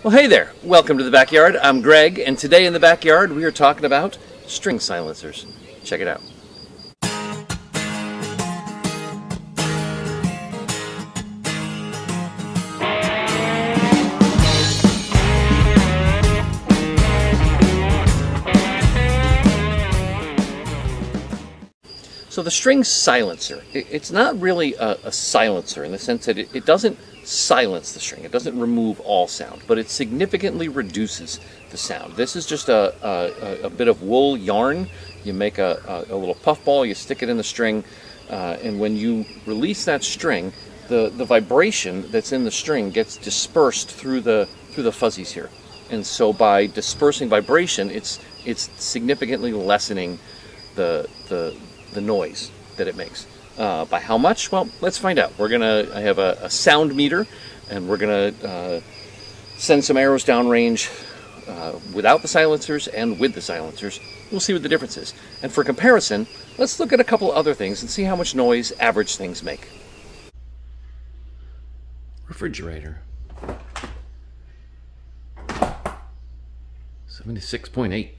Well, hey there. Welcome to the backyard. I'm Greg, and today in the backyard we are talking about string silencers. Check it out. So the string silencer, it's not really a silencer in the sense that it doesn't silence the string. It doesn't remove all sound, but it significantly reduces the sound. This is just a bit of wool yarn. You make a little puff ball, you stick it in the string, and when you release that string, the vibration that's in the string gets dispersed through the fuzzies here. And so by dispersing vibration, it's significantly lessening the noise that it makes. By how much? Well, let's find out. I have a sound meter, and we're gonna send some arrows downrange without the silencers and with the silencers. We'll see what the difference is. And for comparison, let's look at a couple other things and see how much noise average things make. Refrigerator. 76.8.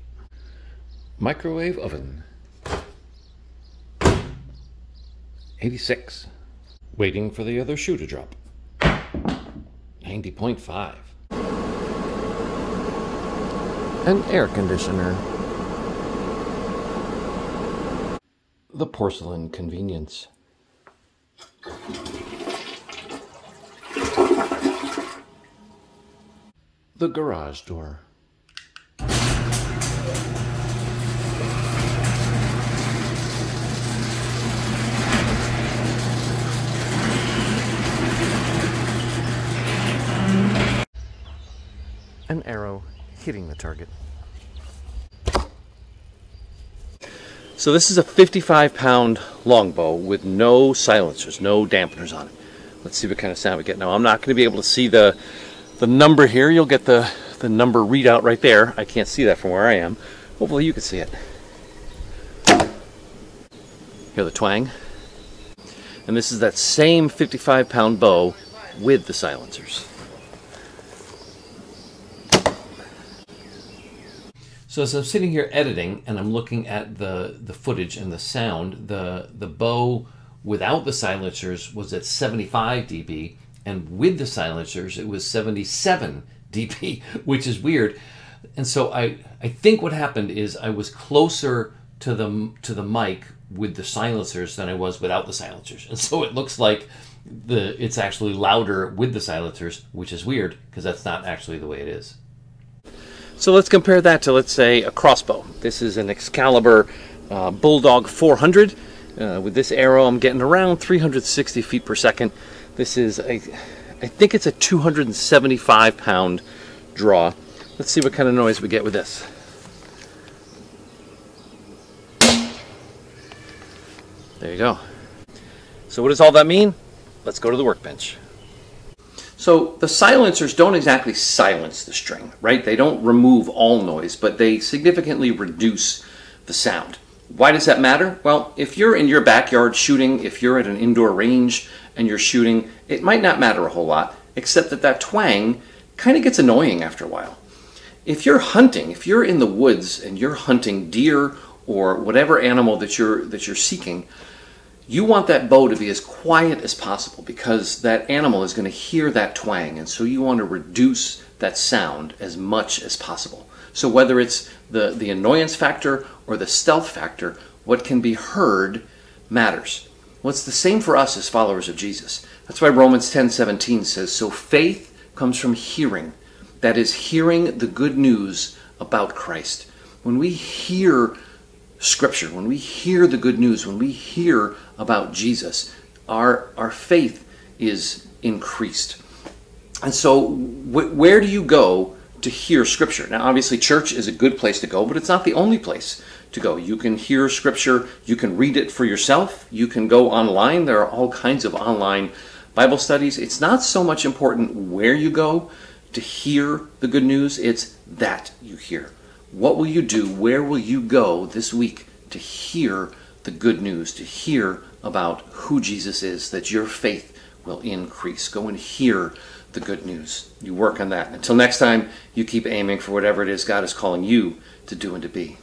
Microwave oven. 86. Waiting for the other shoe to drop. 90.5. An air conditioner. The porcelain convenience. The garage door. An arrow hitting the target. So this is a 55-pound longbow with no silencers, no dampeners on it. Let's see what kind of sound we get. Now I'm not going to be able to see the number here. You'll get the number readout right there. I can't see that from where I am. Hopefully you can see it. Hear the twang. And this is that same 55-pound bow with the silencers. So as I'm sitting here editing and I'm looking at the footage and the sound, the bow without the silencers was at 75 dB, and with the silencers it was 77 dB, which is weird. And so I think what happened is I was closer to the mic with the silencers than I was without the silencers. And so it looks like it's actually louder with the silencers, which is weird because that's not actually the way it is. So let's compare that to, let's say, a crossbow. This is an Excalibur Bulldog 400. With this arrow, I'm getting around 360 feet per second. This is, I think it's a 275-pound draw. Let's see what kind of noise we get with this. There you go. So what does all that mean? Let's go to the workbench. So the silencers don't exactly silence the string, right? They don't remove all noise, but they significantly reduce the sound. Why does that matter? Well, if you're in your backyard shooting, if you're at an indoor range and you're shooting, it might not matter a whole lot, except that twang kind of gets annoying after a while. If you're hunting, if you're in the woods and you're hunting deer or whatever animal that you're seeking, you want that bow to be as quiet as possible because that animal is going to hear that twang, and so you want to reduce that sound as much as possible. So whether it's the annoyance factor or the stealth factor, what can be heard matters. Well, it's the same for us as followers of Jesus. That's why Romans 10:17 says, so faith comes from hearing. That is, hearing the good news about Christ. When we hear Scripture, when we hear the good news, when we hear about Jesus, our faith is increased. And so where do you go to hear Scripture? Now obviously church is a good place to go, but it's not the only place to go. You can hear Scripture, you can read it for yourself, you can go online. There are all kinds of online Bible studies. It's not so much important where you go to hear the good news, it's that you hear. What will you do? Where will you go this week to hear the good news, to hear about who Jesus is, that your faith will increase? Go and hear the good news. You work on that. Until next time, you keep aiming for whatever it is God is calling you to do and to be.